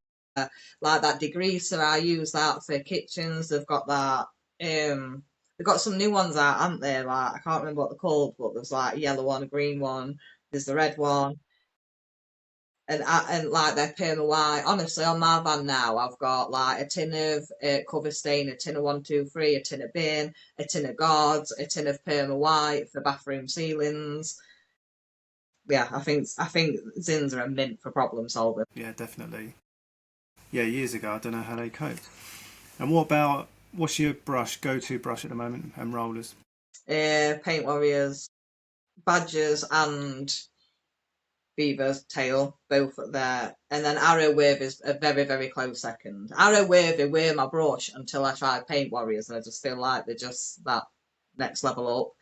like that degreaser, I use that for kitchens. They've got that. They've got some new ones out, aren't they? Like I can't remember what they're called, but there's like a yellow one, a green one. There's the red one, and like they're perma white. Honestly, on my van now, I've got like a tin of cover stain, a tin of 123, a tin of bin, a tin of guards, a tin of perma white for bathroom ceilings. Yeah, I think Zins are a mint for problem solving. yeah, definitely. Yeah, years ago, I don't know how they coped. And what about what's your go-to brush at the moment, and rollers? Paint Warriors, Badgers, and Beaver's tail, both there. And then Arrow Wave is a very, very close second. Arrow Wave, they wear my brush until I try Paint Warriors, and I just feel like they're just that next level up.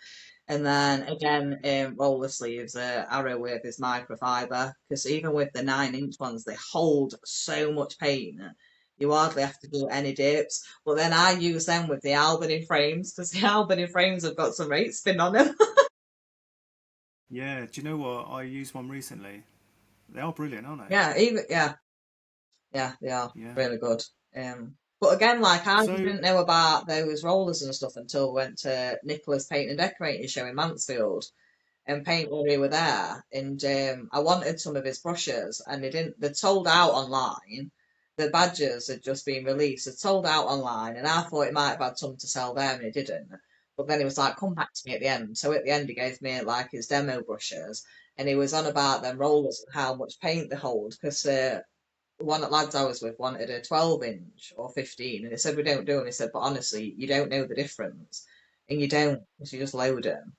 And then again, roller sleeves, Arrow Wave is microfiber, because even with the 9-inch ones, they hold so much paint. You hardly have to do any dips. But then I use them with the Albany frames, because the Albany frames have got some rate spin on them. Yeah, do you know what? I used one recently. They are brilliant, aren't they? Yeah, they are Yeah. really good. But again, like I So, didn't know about those rollers and stuff until we went to Nicola's Paint and Decorating show in Mansfield, and Paint Worry were there, and I wanted some of his brushes, and they didn't. They'd sold out online. The badges had just been released. They'd sold out online, and I thought it might have had some to sell there, and it didn't. But then he was like, "Come back to me at the end." So at the end, he gave me like his demo brushes, and he was on about them rollers and how much paint they hold, because one of the lads I was with wanted a 12-inch or 15, and he said we don't do. And he said, but honestly, you don't know the difference, and you don't, because you just load them.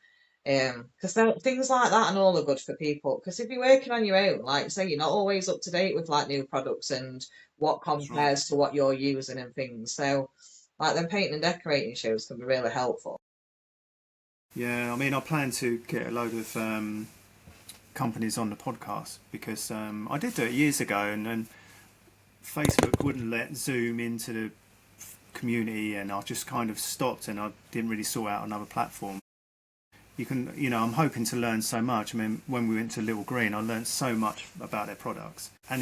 Because things like that and all are good for people. Because if you're working on your own, like say, you're not always up to date with like new products and what that's right. compares to what you're using and things. So, like them painting and decorating shows can be really helpful. Yeah, I mean, I plan to get a load of companies on the podcast because I did do it years ago, and then Facebook wouldn't let Zoom into the community, and I just kind of stopped, and I didn't really sort out another platform. I'm hoping to learn so much. I mean, when we went to Little Green, I learned so much about their products, and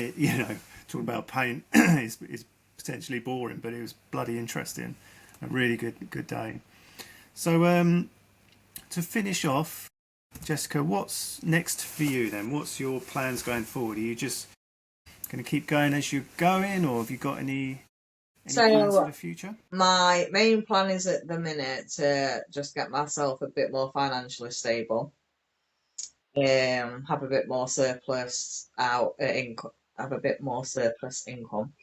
talking about paint is potentially boring, but it was bloody interesting. A really good day. So, to finish off, Jessica, what's next for you then? What's your plans going forward? Are you just going to keep going as you're going, or have you got any plans for So, the future? my main plan is at the minute to just get myself a bit more financially stable, have a bit more surplus income, have a bit more surplus income.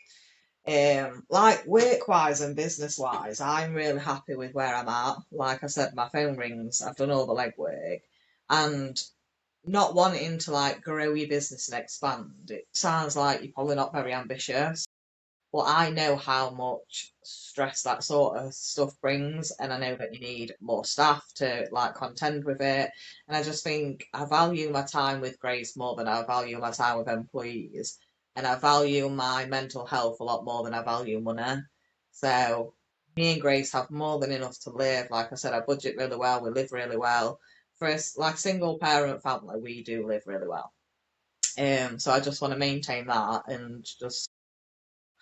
Like work wise and business wise, I'm really happy with where I'm at. Like I said, my phone rings, I've done all the legwork, and not wanting to like grow your business and expand. It sounds like you're probably not very ambitious. Well, I know how much stress that sort of stuff brings, and I know that you need more staff to like contend with it. And I just think I value my time with Grace more than I value my time with employees, and I value my mental health a lot more than I value money. So me and Grace have more than enough to live. Like I said, I budget really well, we live really well. For us, like single parent family, we do live really well. So I just want to maintain that and just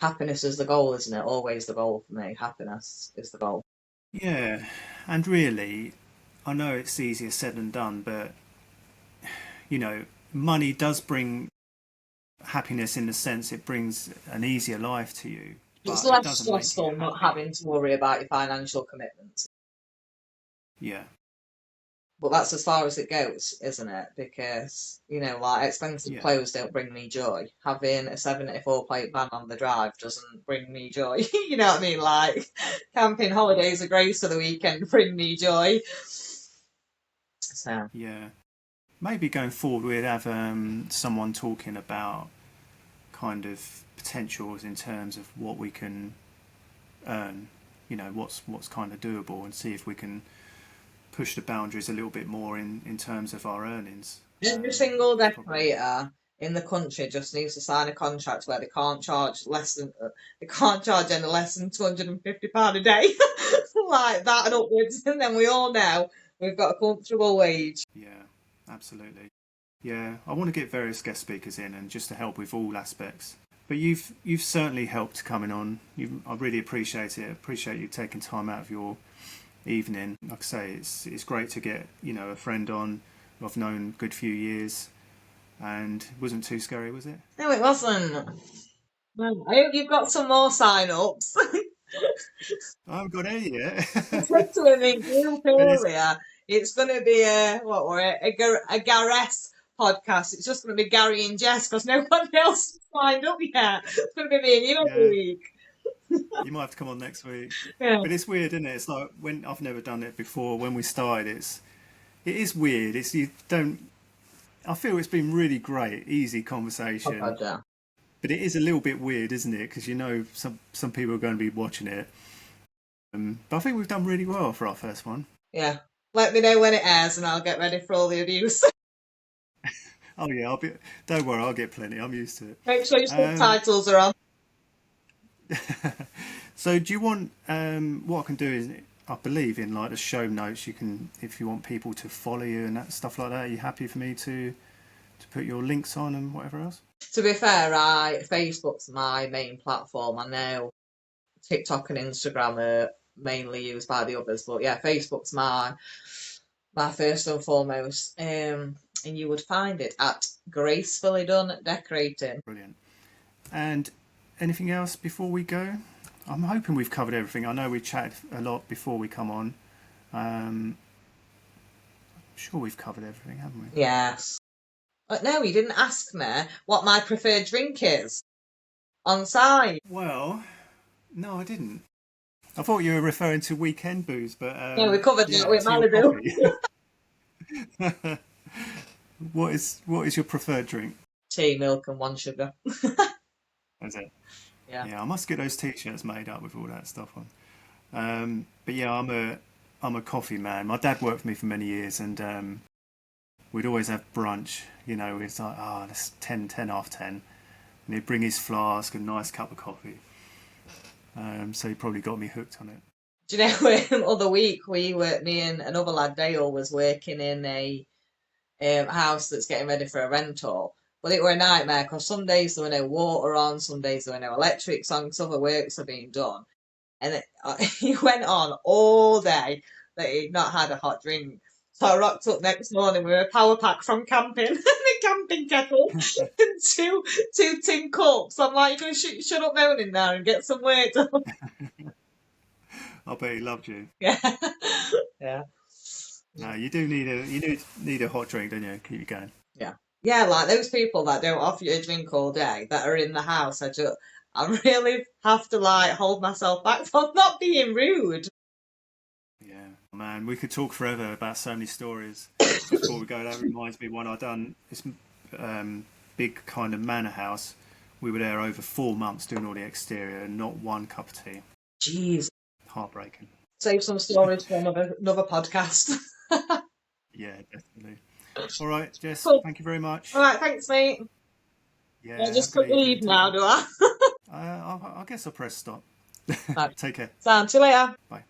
happiness is the goal, isn't it? Always the goal for me. Happiness is the goal. Yeah, and really, I know it's easier said than done, but money does bring happiness in the sense it brings an easier life to you, It's but it less doesn't make you stressful not happy. having to worry about your financial commitments. Yeah, But that's as far as it goes, isn't it? Because, like expensive yeah, clothes don't bring me joy. Having a 74 plate van on the drive doesn't bring me joy. You know what I mean? Like camping holidays are great for the weekend bring me joy. So, yeah. Maybe going forward, we'd have someone talking about kind of potentials in terms of what we can earn. What's kind of doable, and see if we can push the boundaries a little bit more in terms of our earnings. every single It's probably decorator in the country just needs to sign a contract where they can't charge any less than £250 a day, like that and upwards, and then we all know we've got a comfortable wage. Yeah, absolutely. Yeah, I want to get various guest speakers in and just to help with all aspects. But you've certainly helped coming on. I really appreciate it. Appreciate you taking time out of your evening. Like I say, it's great to get a friend on who I've known a good few years, and it wasn't too scary, was it? No, it wasn't. No, I hope you've got some more sign-ups. I haven't got any yet. I said to him in group But it's earlier, it's going to be a Gareth podcast. It's just going to be Gary and Jess because nobody else has signed up yet. It's going to be me and you every yeah. week. You might have to come on next week. Yeah. But it's weird, isn't it? It's like when I've never done it before. When we started, it is weird. You don't. I feel it's been really great, easy Oh, conversation. God, yeah. But it is a little bit weird, isn't it? Because some people are going to be watching it. But I think we've done really well for our first one. Yeah. Let me know when it airs and I'll get ready for all the abuse. Oh yeah, Don't worry, I'll get plenty. I'm used to it. Make sure your subtitles are on. So do you want? What I can do is, I believe in like the show notes. You can, if you want people to follow you and that stuff like that. Are you happy for me to put your links on and whatever else? To be fair, Facebook's my main platform. I know TikTok and Instagram are mainly used by the others, but yeah, Facebook's my first and foremost. And you would find it at Gracefully Done Decorating. Brilliant. And anything else before we go? I'm hoping we've covered everything. I know we chatted a lot before we come on. I'm sure we've covered everything, haven't we? Yes. But no, you didn't ask me what my preferred drink is on site. Well, no, I didn't. I thought you were referring to weekend booze, but Yeah, we covered that with it's your Malibu. coffee. What is your preferred drink? Tea, milk, and one sugar. Is it? Yeah. Yeah, I must get those t-shirts made up with all that stuff on. But yeah, I'm a coffee man. My dad worked for me for many years, and we'd always have brunch. It's like, that's 10 after 10, and he'd bring his flask, a nice cup of coffee. So he probably got me hooked on it. Do you know, other week me and another lad, Dale, was working in a house that's getting ready for a rental. But it were a nightmare because some days there were no water on, some days there were no electrics on, because other works are being done. And he went on all day that he'd not had a hot drink. So I rocked up next morning with a power pack from camping, and a camping kettle, and two tin cups. I'm like, you're going to shut up moaning now and get some work done. I bet he loved you. Yeah. Yeah. No, you do need a hot drink, don't you? Keep you going. Yeah. Yeah, like those people that don't offer you a drink all day that are in the house, I really have to like hold myself back from not being rude. Yeah, man, we could talk forever about so many stories. Just before we go, that reminds me one I done. This big kind of manor house. We were there over 4 months doing all the exterior, and not one cup of tea. Jeez. Heartbreaking. Save some stories for another podcast. Yeah, definitely. All right, Jess, Cool. thank you very much. All right, thanks, mate. Yeah, I just have a good couldn't evening. leave now, do I? I guess I'll press stop. Right. Take care. See you later. Bye.